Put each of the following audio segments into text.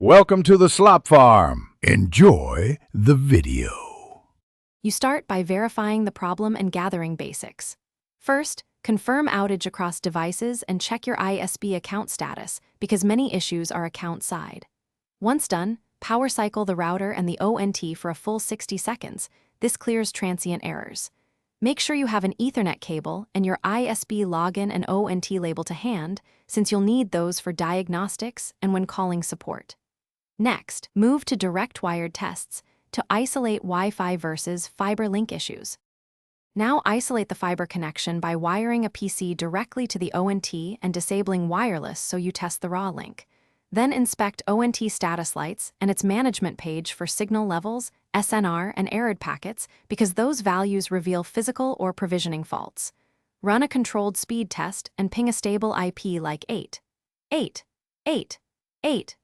Welcome to the Slop Farm. Enjoy the video. You start by verifying the problem and gathering basics. First, confirm outage across devices and check your ISP account status because many issues are account-side. Once done, power cycle the router and the ONT for a full 60 seconds. This clears transient errors. Make sure you have an Ethernet cable and your ISP login and ONT label to hand, since you'll need those for diagnostics and when calling support. Next, move to direct wired tests to isolate Wi-Fi versus fiber link issues. Now isolate the fiber connection by wiring a PC directly to the ONT and disabling wireless so you test the raw link. Then inspect ONT status lights and its management page for signal levels, SNR, and error packets because those values reveal physical or provisioning faults. Run a controlled speed test and ping a stable IP like 8,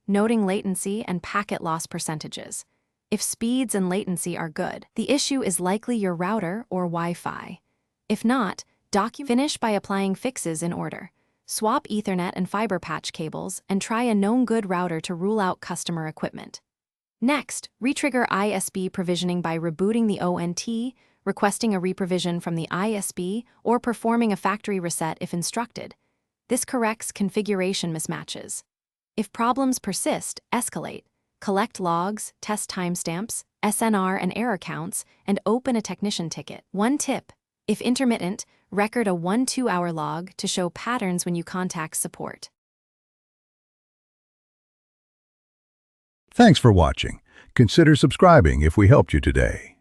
noting latency and packet loss percentages. If speeds and latency are good, the issue is likely your router or Wi-Fi. If not, finish by applying fixes in order. Swap Ethernet and fiber patch cables and try a known good router to rule out customer equipment. Next, retrigger ISP provisioning by rebooting the ONT, requesting a reprovision from the ISP, or performing a factory reset if instructed. This corrects configuration mismatches. If problems persist, escalate. Collect logs, test timestamps, SNR and error counts, and open a technician ticket. One tip: if intermittent, record a 1-2 hour log to show patterns when you contact support. Thanks for watching. Consider subscribing if we helped you today.